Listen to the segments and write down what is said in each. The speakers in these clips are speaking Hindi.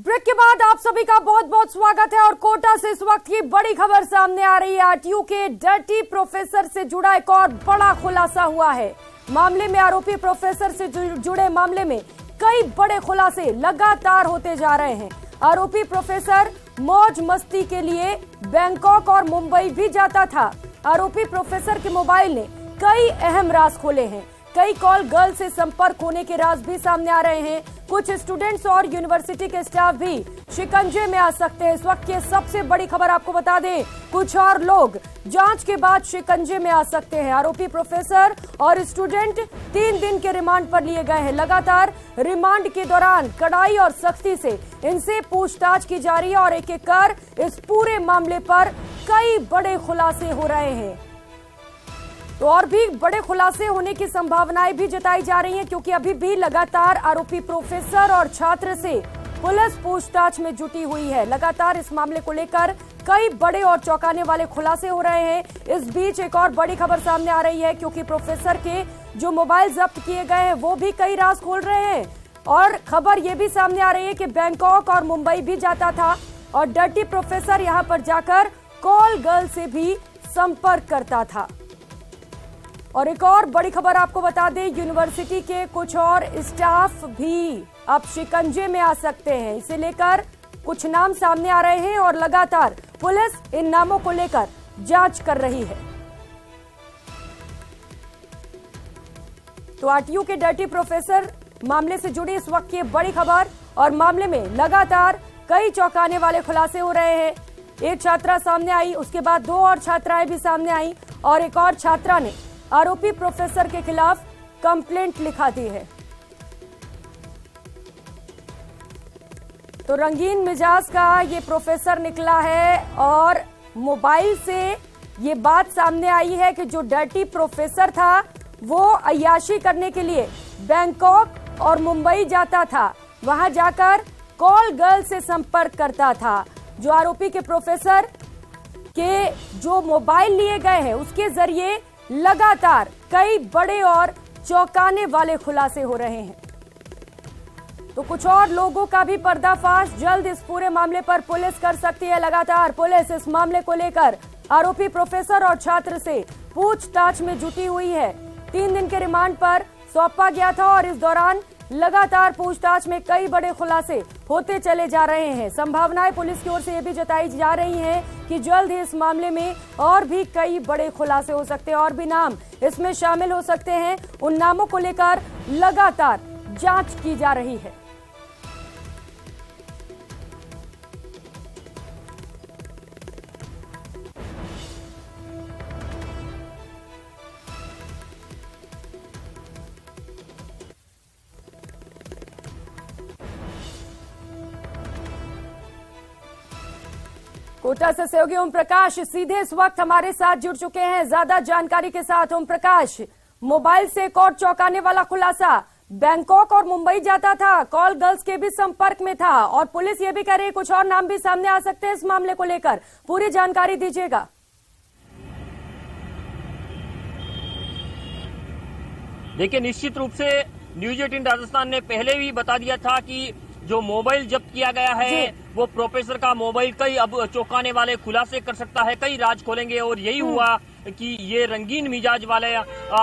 ब्रेक के बाद आप सभी का बहुत बहुत स्वागत है। और कोटा से इस वक्त की बड़ी खबर सामने आ रही है। आरटीयू के डर्टी प्रोफेसर से जुड़ा एक और बड़ा खुलासा हुआ है। मामले में आरोपी प्रोफेसर से जुड़े मामले में कई बड़े खुलासे लगातार होते जा रहे हैं। आरोपी प्रोफेसर मौज मस्ती के लिए बैंकॉक और मुंबई भी जाता था। आरोपी प्रोफेसर के मोबाइल ने कई अहम राज खोले हैं। कई कॉल गर्ल से संपर्क होने के राज भी सामने आ रहे हैं। कुछ स्टूडेंट्स और यूनिवर्सिटी के स्टाफ भी शिकंजे में आ सकते हैं। इस वक्त की सबसे बड़ी खबर आपको बता दें, कुछ और लोग जांच के बाद शिकंजे में आ सकते हैं। आरोपी प्रोफेसर और स्टूडेंट 3 दिन के रिमांड पर लिए गए हैं। लगातार रिमांड के दौरान कड़ाई और सख्ती से इनसे पूछताछ की जा रही है और एक एक कर इस पूरे मामले पर कई बड़े खुलासे हो रहे हैं। तो और भी बड़े खुलासे होने की संभावनाएं भी जताई जा रही हैं, क्योंकि अभी भी लगातार आरोपी प्रोफेसर और छात्र से पुलिस पूछताछ में जुटी हुई है। लगातार इस मामले को लेकर कई बड़े और चौंकाने वाले खुलासे हो रहे हैं। इस बीच एक और बड़ी खबर सामने आ रही है, क्योंकि प्रोफेसर के जो मोबाइल जब्त किए गए हैं वो भी कई राज खोल रहे हैं। और खबर ये भी सामने आ रही है कि बैंकॉक और मुंबई भी जाता था और डर्टी प्रोफेसर यहाँ पर जाकर कॉल गर्ल से भी संपर्क करता था। और एक और बड़ी खबर आपको बता दें, यूनिवर्सिटी के कुछ और स्टाफ भी अब शिकंजे में आ सकते हैं। इसे लेकर कुछ नाम सामने आ रहे हैं और लगातार पुलिस इन नामों को लेकर जांच कर रही है। तो आरटीयू के डर्टी प्रोफेसर मामले से जुड़ी इस वक्त की बड़ी खबर, और मामले में लगातार कई चौंकाने वाले खुलासे हो रहे हैं। एक छात्रा सामने आई, उसके बाद 2 और छात्राएं भी सामने आई और एक और छात्रा ने आरोपी प्रोफेसर के खिलाफ कंप्लेंट लिखा दी है। तो रंगीन मिजाज का ये प्रोफेसर निकला है और मोबाइल से ये बात सामने आई है कि जो डर्टी प्रोफेसर था वो अय्याशी करने के लिए बैंकॉक और मुंबई जाता था। वहां जाकर कॉल गर्ल से संपर्क करता था। जो आरोपी के प्रोफेसर के जो मोबाइल लिए गए हैं उसके जरिए लगातार कई बड़े और चौंकाने वाले खुलासे हो रहे हैं। तो कुछ और लोगों का भी पर्दाफाश जल्द इस पूरे मामले पर पुलिस कर सकती है। लगातार पुलिस इस मामले को लेकर आरोपी प्रोफेसर और छात्र से पूछताछ में जुटी हुई है। 3 दिन के रिमांड पर सौंपा गया था और इस दौरान लगातार पूछताछ में कई बड़े खुलासे होते चले जा रहे हैं। संभावनाएं पुलिस की ओर से ये भी जताई जा रही हैं कि जल्द ही इस मामले में और भी कई बड़े खुलासे हो सकते हैं, और भी नाम इसमें शामिल हो सकते हैं। उन नामों को लेकर लगातार जांच की जा रही है। कोटा से सहयोगी ओम प्रकाश सीधे इस वक्त हमारे साथ जुड़ चुके हैं ज्यादा जानकारी के साथ। ओम प्रकाश, मोबाइल से एक और चौंकाने वाला खुलासा, बैंकॉक और मुंबई जाता था, कॉल गर्ल्स के भी संपर्क में था, और पुलिस ये भी कह रही है कुछ और नाम भी सामने आ सकते हैं इस मामले को लेकर। पूरी जानकारी दीजिएगा। देखिए, निश्चित रूप से न्यूज 18 राजस्थान ने पहले भी बता दिया था कि जो मोबाइल जब्त किया गया है वो प्रोफेसर का मोबाइल कई अब चौंकाने वाले खुलासे कर सकता है, कई राज खोलेंगे। और यही हुआ कि ये रंगीन मिजाज वाले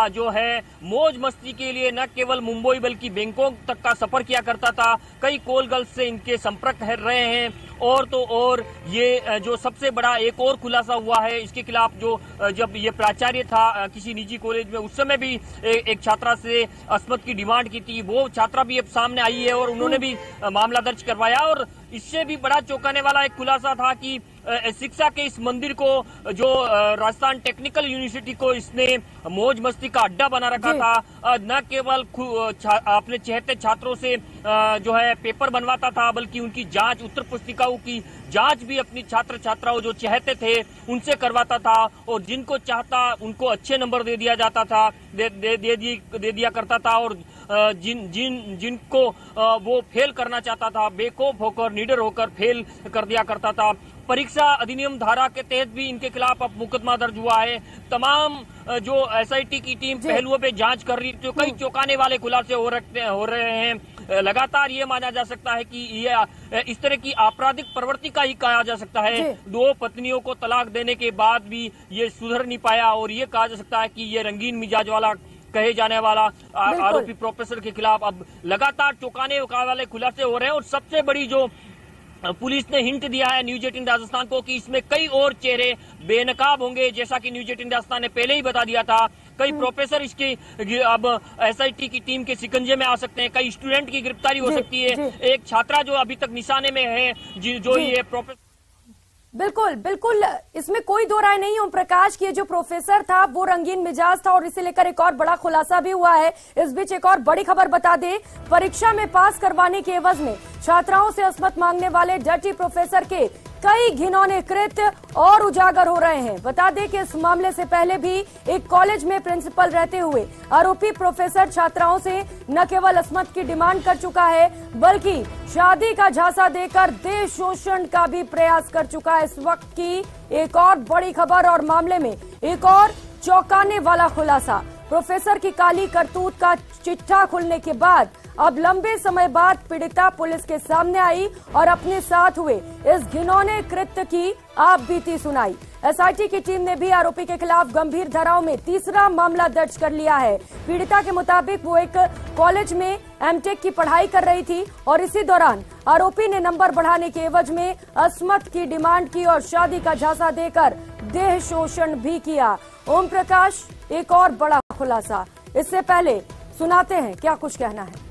जो है मौज मस्ती के लिए न केवल मुंबई बल्कि बैंकॉक तक का सफर किया करता था। कई कॉल गर्ल्स से इनके संपर्क रहे हैं। और तो और ये जो सबसे बड़ा एक और खुलासा हुआ है इसके खिलाफ, जो जब ये प्राचार्य था किसी निजी कॉलेज में, उस समय भी एक छात्रा से अस्मत की डिमांड की थी। वो छात्रा भी अब सामने आई है और उन्होंने भी मामला दर्ज करवाया। और इससे भी बड़ा चौंकाने वाला एक खुलासा था कि शिक्षा के इस मंदिर को, जो राजस्थान टेक्निकल यूनिवर्सिटी को इसने मौज मस्ती का अड्डा बना रखा था। न केवल अपने चहेते छात्रों से जो है पेपर बनवाता था, बल्कि उनकी जांच, उत्तर पुस्तिकाओं की जांच भी अपनी छात्र छात्राओं जो चाहते थे उनसे करवाता था। और जिनको चाहता उनको अच्छे नंबर दे दिया जाता था, दे दिया करता था। और जिनको वो फेल करना चाहता था, बेखौफ होकर, निडर होकर फेल कर दिया करता था। परीक्षा अधिनियम धारा के तहत भी इनके खिलाफ अब मुकदमा दर्ज हुआ है। तमाम जो एसआईटी की टीम पहलुओं पे जांच कर रही, तो कई चौंकाने वाले खुलासे हो रहे हैं। लगातार ये माना जा सकता है कि ये इस तरह की आपराधिक प्रवृत्ति का ही कहा जा सकता है। 2 पत्नियों को तलाक देने के बाद भी ये सुधर नहीं पाया और ये कहा जा सकता है कि ये रंगीन मिजाज वाला कहे जाने वाला आरोपी प्रोफेसर के खिलाफ अब लगातार चौंकाने वाले खुलासे हो रहे हैं। और सबसे बड़ी जो पुलिस ने हिंट दिया है न्यूज 18 राजस्थान को कि इसमें कई और चेहरे बेनकाब होंगे, जैसा कि न्यूज 18 राजस्थान ने पहले ही बता दिया था। कई प्रोफेसर इसके अब एसआईटी की टीम के शिकंजे में आ सकते हैं, कई स्टूडेंट की गिरफ्तारी हो सकती है। एक छात्रा जो अभी तक निशाने में है, जो ये प्रोफेसर बिल्कुल बिल्कुल, इसमें कोई दो राय नहीं। ओम प्रकाश की जो प्रोफेसर था वो रंगीन मिजाज था और इसे लेकर एक और बड़ा खुलासा भी हुआ है। इस बीच एक और बड़ी खबर बता दे, परीक्षा में पास करवाने के एवज में छात्राओं से असमत मांगने वाले डर्टी प्रोफेसर के कई घिनौने कृत्य और उजागर हो रहे हैं। बता दें कि इस मामले से पहले भी एक कॉलेज में प्रिंसिपल रहते हुए आरोपी प्रोफेसर छात्राओं से न केवल असमत की डिमांड कर चुका है बल्कि शादी का झांसा देकर देह शोषण का भी प्रयास कर चुका है। इस वक्त की एक और बड़ी खबर और मामले में एक और चौंकाने वाला खुलासा। प्रोफेसर की काली करतूत का चिट्ठा खुलने के बाद अब लंबे समय बाद पीड़िता पुलिस के सामने आई और अपने साथ हुए इस घिनौने कृत्य की आप बीती सुनाई। एसआईटी की टीम ने भी आरोपी के खिलाफ गंभीर धाराओं में तीसरा मामला दर्ज कर लिया है। पीड़िता के मुताबिक वो एक कॉलेज में एमटेक की पढ़ाई कर रही थी और इसी दौरान आरोपी ने नंबर बढ़ाने के एवज में असमत की डिमांड की और शादी का झांसा देकर देह शोषण भी किया। ओम प्रकाश, एक और बड़ा खुलासा, इससे पहले सुनाते हैं क्या कुछ कहना है।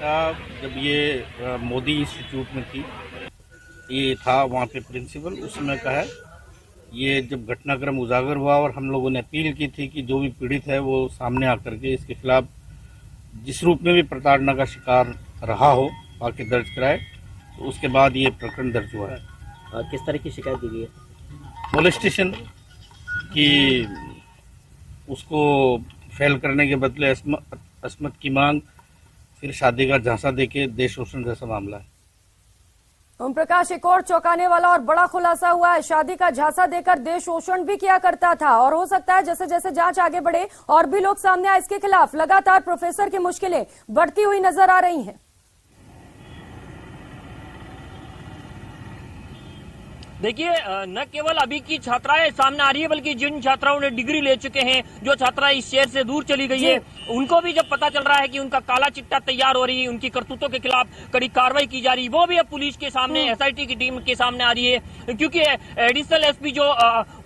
जब ये मोदी इंस्टीट्यूट में थी, ये था वहाँ पे प्रिंसिपल, उसमें कहा ये जब घटनाक्रम उजागर हुआ और हम लोगों ने अपील की थी कि जो भी पीड़ित है वो सामने आकर के इसके खिलाफ जिस रूप में भी प्रताड़ना का शिकार रहा हो बाकी दर्ज कराए, तो उसके बाद ये प्रकरण दर्ज हुआ है। किस तरह की शिकायत दी गई है? मोलेस्टेशन की, उसको फेल करने के बदले असमत की मांग, फिर शादी का झांसा देके देश शोषण जैसा मामला है। ओम प्रकाश, एक और चौंकाने वाला और बड़ा खुलासा हुआ है। शादी का झांसा देकर देश शोषण भी किया करता था और हो सकता है जैसे जैसे जांच आगे बढ़े और भी लोग सामने आए इसके खिलाफ। लगातार प्रोफेसर की मुश्किलें बढ़ती हुई नजर आ रही हैं। देखिए, न केवल अभी की छात्राएं सामने आ रही है बल्कि जिन छात्राओं ने डिग्री ले चुके हैं, जो छात्रा इस शहर से दूर चली गई है, उनको भी जब पता चल रहा है कि उनका काला चिट्ठा तैयार हो रही है, उनकी करतूतों के खिलाफ कड़ी कार्रवाई की जा रही है, वो भी अब पुलिस के सामने, एसआईटी की टीम के सामने आ रही है। क्योंकि एडिशनल एसपी जो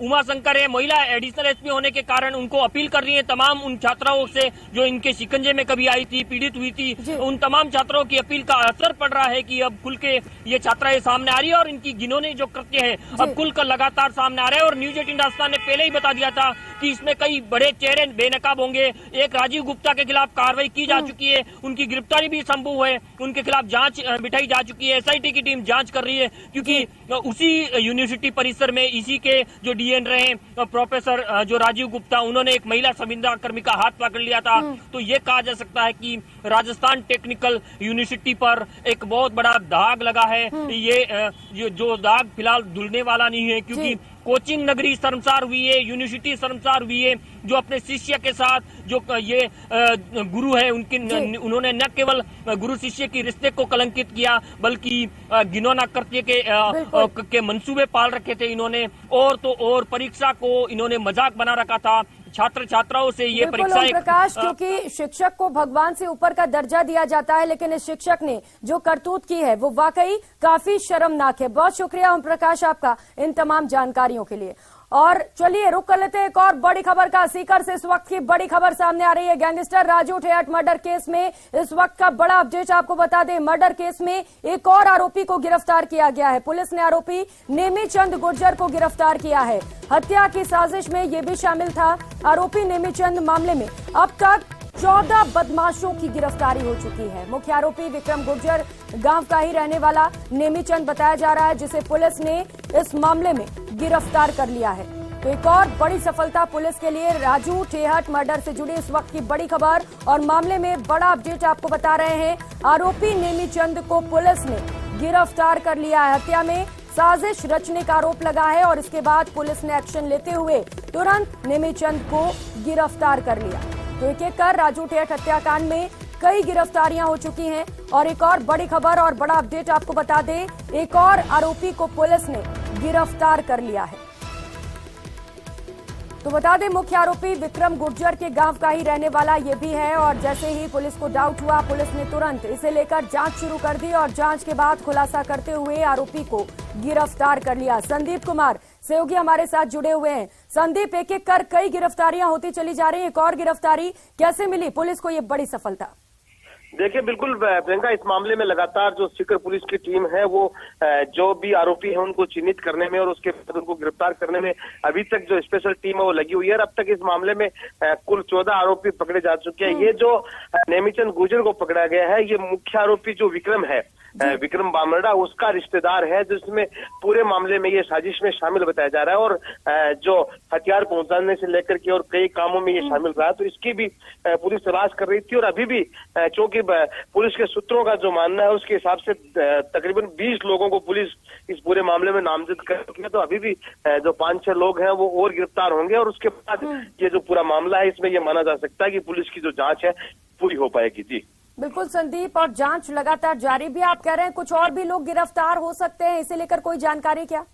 उमा शंकर है, महिला एडिशनल एसपी होने के कारण उनको अपील कर रही है तमाम उन छात्राओं से जो इनके शिकंजे में कभी आई थी, पीड़ित हुई थी, उन तमाम छात्राओं की अपील का असर पड़ रहा है कि अब खुल के ये छात्राएं सामने आ रही है और इनकी घिनौने जो कृत्य है अब खुलकर लगातार सामने आ रहे हैं। और न्यूज 18 राजस्थान ने पहले ही बता दिया था कि इसमें कई बड़े चेहरे बेनकाब होंगे। एक राजीव गुप्ता के खिलाफ कार्रवाई की जा चुकी है, उनकी गिरफ्तारी भी संभव है, उनके खिलाफ जांच बिठाई जा चुकी है, एसआईटी की टीम जांच कर रही है क्योंकि उसी यूनिवर्सिटी परिसर में इसी के जो डीएन रहे प्रोफेसर जो राजीव गुप्ता, उन्होंने एक महिला संविदा कर्मी का हाथ पकड़ लिया था। तो ये कहा जा सकता है कि राजस्थान टेक्निकल यूनिवर्सिटी पर एक बहुत बड़ा दाग लगा है। ये जो दाग फिलहाल धुलने वाला नहीं है क्योंकि कोचिंग नगरी शर्मसार हुई है, यूनिवर्सिटी शर्मसार हुई है। जो अपने शिष्य के साथ जो ये गुरु है उन्होंने न केवल गुरु शिष्य की रिश्ते को कलंकित किया बल्कि घिनौना कृत्य के मंसूबे पाल रखे थे इन्होंने। और तो और परीक्षा को इन्होंने मजाक बना रखा था। छात्र छात्राओं से ये परीक्षा प्रकाश, क्योंकि शिक्षक को भगवान से ऊपर का दर्जा दिया जाता है, लेकिन इस शिक्षक ने जो करतूत की है वो वाकई काफी शर्मनाक है। बहुत शुक्रिया ओम प्रकाश आपका इन तमाम जानकारियों के लिए। और चलिए रुक कर लेते हैं एक और बड़ी खबर का। सीकर से इस वक्त की बड़ी खबर सामने आ रही है। Gangster Raju Thehat murder case में इस वक्त का बड़ा अपडेट आपको बता दें। मर्डर केस में एक और आरोपी को गिरफ्तार किया गया है। पुलिस ने आरोपी नेमीचंद गुर्जर को गिरफ्तार किया है। हत्या की साजिश में ये भी शामिल था। आरोपी नेमीचंद मामले में अब तक 14 बदमाशों की गिरफ्तारी हो चुकी है। मुख्य आरोपी विक्रम गुर्जर गांव का ही रहने वाला नेमीचंद बताया जा रहा है, जिसे पुलिस ने इस मामले में गिरफ्तार कर लिया है। तो एक और बड़ी सफलता पुलिस के लिए। राजू ठेहट मर्डर से जुड़ी इस वक्त की बड़ी खबर और मामले में बड़ा अपडेट आपको बता रहे हैं। आरोपी नेमीचंद को पुलिस ने गिरफ्तार कर लिया है। हत्या में साजिश रचने का आरोप लगा है और इसके बाद पुलिस ने एक्शन लेते हुए तुरंत नेमीचंद को गिरफ्तार कर लिया। तो एक एक कर राजू टेक हत्याकांड में कई गिरफ्तारियां हो चुकी हैं। और एक और बड़ी खबर और बड़ा अपडेट आपको बता दें, एक और आरोपी को पुलिस ने गिरफ्तार कर लिया है। तो बता दें, मुख्य आरोपी विक्रम गुर्जर के गांव का ही रहने वाला ये भी है। और जैसे ही पुलिस को डाउट हुआ, पुलिस ने तुरंत इसे लेकर जांच शुरू कर दी और जांच के बाद खुलासा करते हुए आरोपी को गिरफ्तार कर लिया। संदीप कुमार सहयोगी हमारे साथ जुड़े हुए हैं। संदीप, एक एक कर कई गिरफ्तारियां होती चली जा रही हैं, एक और गिरफ्तारी कैसे मिली पुलिस को ये बड़ी सफलता? देखिए, बिल्कुल प्रियंका, इस मामले में लगातार जो सीकर पुलिस की टीम है वो जो भी आरोपी है उनको चिन्हित करने में और उसके बाद उनको गिरफ्तार करने में अभी तक जो स्पेशल टीम है वो लगी हुई है। और अब तक इस मामले में कुल 14 आरोपी पकड़े जा चुके हैं। ये जो नेमीचंद गुर्जर को पकड़ा गया है, ये मुख्य आरोपी जो विक्रम है, विक्रम बामरडा, उसका रिश्तेदार है, जिसमें पूरे मामले में ये साजिश में शामिल बताया जा रहा है। और जो हथियार पहुंचाने से लेकर के और कई कामों में ये शामिल रहा, तो इसकी भी पुलिस तलाश कर रही थी। और अभी भी चूंकि पुलिस के सूत्रों का जो मानना है उसके हिसाब से तकरीबन 20 लोगों को पुलिस इस पूरे मामले में नामजद कर चुकी है। तो अभी भी जो 5-6 लोग हैं वो और गिरफ्तार होंगे और उसके बाद ये जो पूरा मामला है इसमें ये माना जा सकता है कि पुलिस की जो जांच है पूरी हो पाएगी। जी बिल्कुल संदीप, और जांच लगातार जारी भी, आप कह रहे हैं कुछ और भी लोग गिरफ्तार हो सकते हैं, इसे लेकर कोई जानकारी क्या?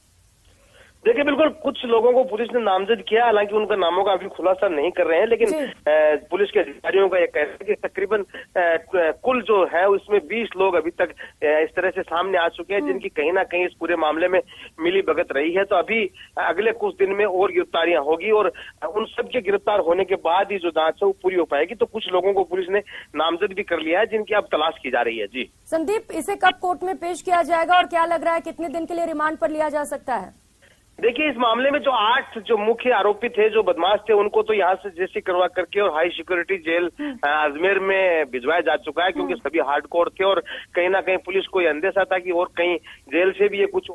देखिए, बिल्कुल कुछ लोगों को पुलिस ने नामजद किया, हालांकि उनका नामों का अभी खुलासा नहीं कर रहे हैं, लेकिन पुलिस के अधिकारियों का यह कहना है कि तकरीबन कुल जो है उसमें 20 लोग अभी तक इस तरह से सामने आ चुके हैं जिनकी कहीं ना कहीं इस पूरे मामले में मिली भगत रही है। तो अभी अगले कुछ दिन में और गिरफ्तारियां होगी और उन सबके गिरफ्तार होने के बाद ही जो जांच है वो पूरी हो पाएगी। तो कुछ लोगों को पुलिस ने नामजद भी कर लिया है जिनकी अब तलाश की जा रही है। जी संदीप, इसे कब कोर्ट में पेश किया जाएगा और क्या लग रहा है कितने दिन के लिए रिमांड पर लिया जा सकता है? देखिए, इस मामले में जो 8 जो मुख्य आरोपी थे, जो बदमाश थे, उनको तो यहाँ से जेसी करवा करके और हाई सिक्योरिटी जेल अजमेर में भिजवाया जा चुका है, क्योंकि सभी हार्डकोर थे और कहीं ना कहीं पुलिस को यह अंदेशा था कि और कहीं जेल से भी ये कुछ।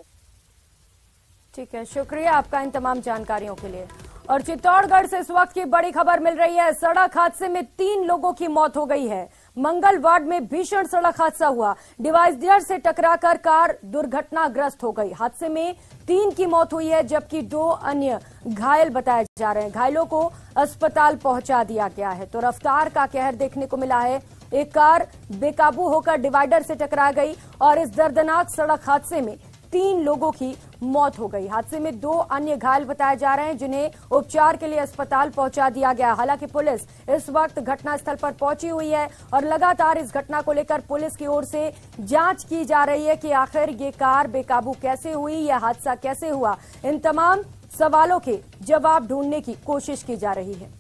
ठीक है, शुक्रिया आपका इन तमाम जानकारियों के लिए। और चित्तौड़गढ़ से इस वक्त की बड़ी खबर मिल रही है। सड़क हादसे में 3 लोगों की मौत हो गई है। मंगल वार्ड में भीषण सड़क हादसा हुआ। डिवाइडर से टकराकर कार दुर्घटनाग्रस्त हो गई। हादसे में 3 की मौत हुई है, जबकि 2 अन्य घायल बताए जा रहे हैं। घायलों को अस्पताल पहुंचा दिया गया है। तो रफ्तार का कहर देखने को मिला है। एक कार बेकाबू होकर डिवाइडर से टकरा गई और इस दर्दनाक सड़क हादसे में 3 लोगों की मौत हो गई। हादसे में 2 अन्य घायल बताए जा रहे हैं, जिन्हें उपचार के लिए अस्पताल पहुंचा दिया गया। हालांकि पुलिस इस वक्त घटनास्थल पर पहुंची हुई है और लगातार इस घटना को लेकर पुलिस की ओर से जांच की जा रही है कि आखिर ये कार बेकाबू कैसे हुई, यह हादसा कैसे हुआ। इन तमाम सवालों के जवाब ढूंढने की कोशिश की जा रही है।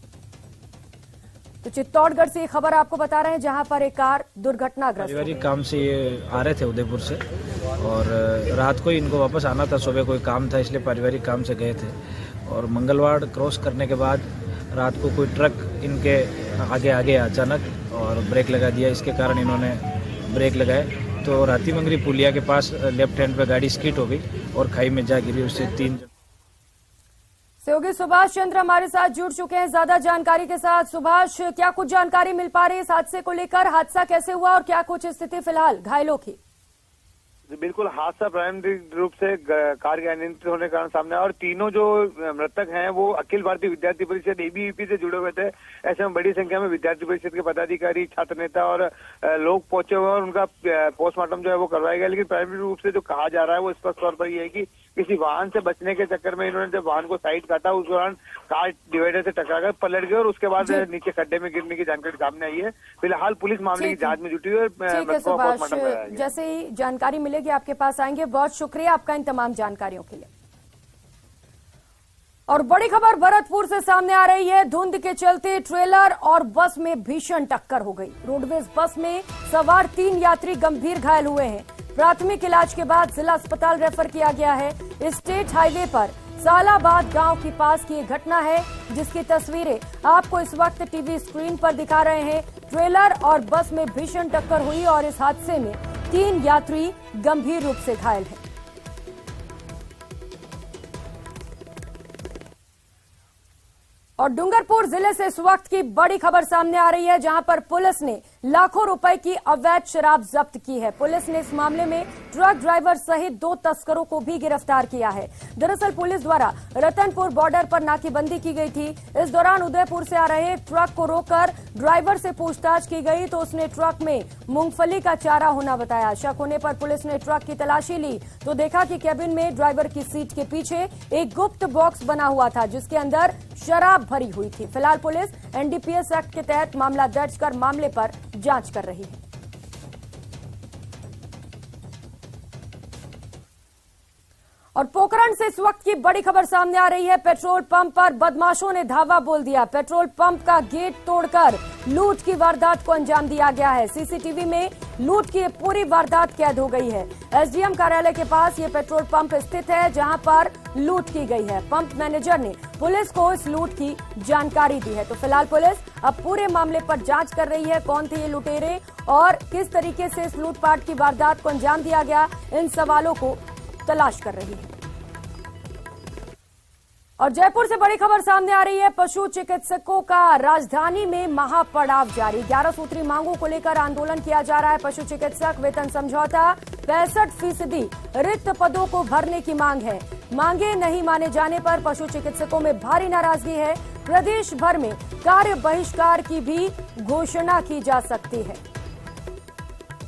तो चित्तौड़गढ़ से ये खबर आपको बता रहे हैं, जहां पर एक कार दुर्घटनाग्रस्त। पारिवारिक काम से ये आ रहे थे उदयपुर से और रात को ही इनको वापस आना था। सुबह कोई काम था, इसलिए पारिवारिक काम से गए थे और मंगलवार क्रॉस करने के बाद रात को कोई ट्रक इनके आगे आ गया अचानक और ब्रेक लगा दिया। इसके कारण इन्होंने ब्रेक लगाए तो राती मंगरी पुलिया के पास लेफ्ट हैंड पे गाड़ी स्किड हो गई और खाई में जा गिरी। उससे 3 सहयोगी सुभाष चंद्र हमारे साथ जुड़ चुके हैं ज्यादा जानकारी के साथ। सुभाष, क्या कुछ जानकारी मिल पा रही है इस हादसे को लेकर? हादसा कैसे हुआ और क्या कुछ स्थिति फिलहाल घायलों की? बिल्कुल, हादसा प्रारंभिक रूप से कार के अनियंत्रित होने के कारण सामने आया और तीनों जो मृतक हैं वो अखिल भारतीय विद्यार्थी परिषद ABVP से जुड़े हुए थे। ऐसे में बड़ी संख्या में विद्यार्थी परिषद के पदाधिकारी, छात्र नेता और लोग पहुंचे हुए और उनका पोस्टमार्टम जो है वो करवाया गया। लेकिन प्रारंभिक रूप से जो कहा जा रहा है वो स्पष्ट तौर पर यह है कि किसी वाहन से बचने के चक्कर में इन्होंने जब वाहन को साइड काटा, उस दौरान कार डिवाइडर से टकराकर पलट गई और उसके बाद नीचे खड्डे में गिरने की जानकारी सामने आई है। फिलहाल पुलिस मामले की जांच में जुटी हुई है। जैसे ही जानकारी मिलेगी आपके पास आएंगे। बहुत शुक्रिया आपका इन तमाम जानकारियों के लिए। और बड़ी खबर भरतपुर से सामने आ रही है। धुंध के चलते ट्रेलर और बस में भीषण टक्कर हो गई। रोडवेज बस में सवार 3 यात्री गंभीर घायल हुए हैं। प्राथमिक इलाज के बाद जिला अस्पताल रेफर किया गया है। स्टेट हाईवे पर सालाबाद गांव के पास की ये घटना है, जिसकी तस्वीरें आपको इस वक्त टीवी स्क्रीन पर दिखा रहे हैं। ट्रेलर और बस में भीषण टक्कर हुई और इस हादसे में 3 यात्री गंभीर रूप से घायल हैं। और डूंगरपुर जिले से इस वक्त की बड़ी खबर सामने आ रही है, जहां पर पुलिस ने लाखों रुपए की अवैध शराब जब्त की है। पुलिस ने इस मामले में ट्रक ड्राइवर सहित 2 तस्करों को भी गिरफ्तार किया है। दरअसल पुलिस द्वारा रतनपुर बॉर्डर पर नाकेबंदी की गई थी। इस दौरान उदयपुर से आ रहे ट्रक को रोककर ड्राइवर से पूछताछ की गई तो उसने ट्रक में मूंगफली का चारा होना बताया। शक होने पर पुलिस ने ट्रक की तलाशी ली तो देखा कि केबिन में ड्राइवर की सीट के पीछे एक गुप्त बॉक्स बना हुआ था जिसके अंदर शराब भरी हुई थी। फिलहाल पुलिस एनडीपीएस एक्ट के तहत मामला दर्ज कर मामले पर जांच कर रही है। और पोखरण से इस वक्त की बड़ी खबर सामने आ रही है। पेट्रोल पंप पर बदमाशों ने धावा बोल दिया। पेट्रोल पंप का गेट तोड़कर लूट की वारदात को अंजाम दिया गया है। सीसीटीवी में लूट की पूरी वारदात कैद हो गई है। एसडीएम कार्यालय के पास ये पेट्रोल पंप स्थित है जहां पर लूट की गई है। पंप मैनेजर ने पुलिस को इस लूट की जानकारी दी है। तो फिलहाल पुलिस अब पूरे मामले पर जांच कर रही है। कौन थे ये लुटेरे और किस तरीके से इस लूटपाट की वारदात को अंजाम दिया गया, इन सवालों को तलाश कर रही है। और जयपुर से बड़ी खबर सामने आ रही है। पशु चिकित्सकों का राजधानी में महापड़ाव जारी। 11 सूत्री मांगों को लेकर आंदोलन किया जा रहा है। पशु चिकित्सक वेतन समझौता, 65% रिक्त पदों को भरने की मांग है। मांगे नहीं माने जाने पर पशु चिकित्सकों में भारी नाराजगी है। प्रदेश भर में कार्य बहिष्कार की भी घोषणा की जा सकती है।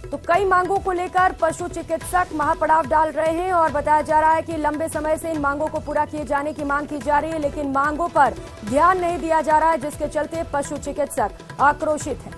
तो कई मांगों को लेकर पशु चिकित्सक महापड़ाव डाल रहे हैं और बताया जा रहा है कि लंबे समय से इन मांगों को पूरा किए जाने की मांग की जा रही है, लेकिन मांगों पर ध्यान नहीं दिया जा रहा है, जिसके चलते पशु चिकित्सक आक्रोशित हैं।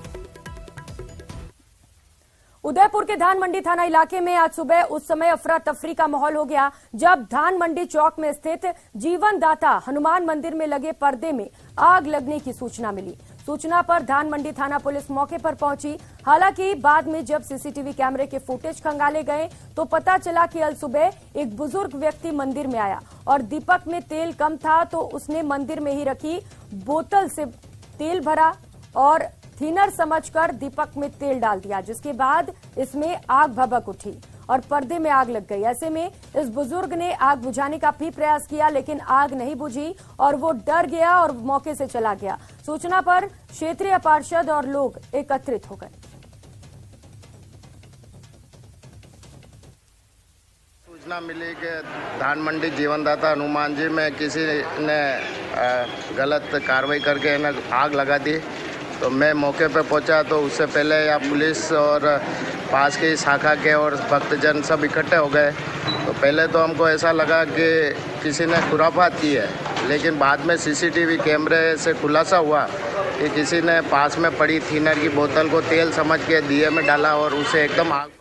उदयपुर के धान मंडी थाना इलाके में आज सुबह उस समय अफरा तफरी का माहौल हो गया जब धान मंडी चौक में स्थित जीवन दाता हनुमान मंदिर में लगे पर्दे में आग लगने की सूचना मिली। सूचना पर धान मंडी थाना पुलिस मौके पर पहुंची। हालांकि बाद में जब सीसीटीवी कैमरे के फुटेज खंगाले गए तो पता चला कि अल सुबह एक बुजुर्ग व्यक्ति मंदिर में आया और दीपक में तेल कम था तो उसने मंदिर में ही रखी बोतल से तेल भरा और थिनर समझकर दीपक में तेल डाल दिया, जिसके बाद इसमें आग भभक उठी और पर्दे में आग लग गई। ऐसे में इस बुजुर्ग ने आग बुझाने का भी प्रयास किया लेकिन आग नहीं बुझी और वो डर गया और मौके से चला गया। सूचना पर क्षेत्रीय पार्षद और लोग एकत्रित हो गए। सूचना मिली कि धान मंडी जीवनदाता हनुमान जी में किसी ने गलत कार्रवाई करके आग लगा दी। तो मैं मौके पर पहुंचा तो उससे पहले यहाँ पुलिस और पास की शाखा के और भक्तजन सब इकट्ठे हो गए। तो पहले तो हमको ऐसा लगा कि किसी ने खुराफात की है, लेकिन बाद में सीसीटीवी कैमरे से खुलासा हुआ कि किसी ने पास में पड़ी थिनर की बोतल को तेल समझ के दिए में डाला और उसे एकदम आग।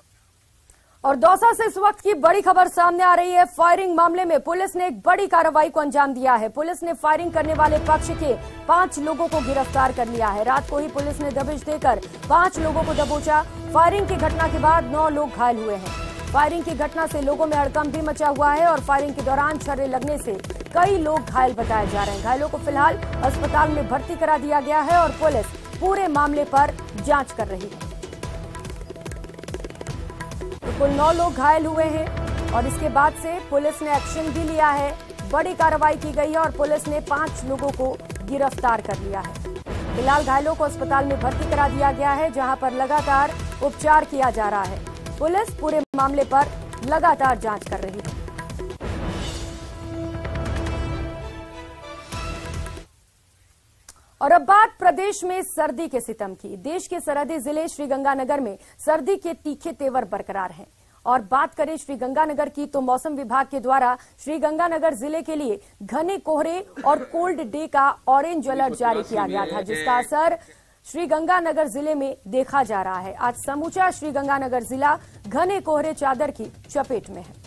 और दौसा से इस वक्त की बड़ी खबर सामने आ रही है। फायरिंग मामले में पुलिस ने एक बड़ी कार्रवाई को अंजाम दिया है। पुलिस ने फायरिंग करने वाले पक्ष के 5 लोगों को गिरफ्तार कर लिया है। रात को ही पुलिस ने दबिश देकर 5 लोगों को दबोचा। फायरिंग की घटना के बाद 9 लोग घायल हुए हैं। फायरिंग की घटना से लोगों में हड़कंप भी मचा हुआ है और फायरिंग के दौरान छर्रे लगने से कई लोग घायल बताए जा रहे हैं। घायलों को फिलहाल अस्पताल में भर्ती करा दिया गया है और पुलिस पूरे मामले पर जांच कर रही है। कुल 9 लोग घायल हुए हैं और इसके बाद से पुलिस ने एक्शन भी लिया है। बड़ी कार्रवाई की गई है और पुलिस ने 5 लोगों को गिरफ्तार कर लिया है। फिलहाल घायलों को अस्पताल में भर्ती करा दिया गया है जहां पर लगातार उपचार किया जा रहा है। पुलिस पूरे मामले पर लगातार जांच कर रही है। और अब बात प्रदेश में सर्दी के सितम की। देश के सरहदी जिले श्रीगंगानगर में सर्दी के तीखे तेवर बरकरार हैं। और बात करें श्रीगंगानगर की तो मौसम विभाग के द्वारा श्रीगंगानगर जिले के लिए घने कोहरे और कोल्ड डे का ऑरेंज अलर्ट जारी किया गया था, जिसका असर श्रीगंगानगर जिले में देखा जा रहा है। आज समूचा श्रीगंगानगर जिला घने कोहरे चादर की चपेट में है।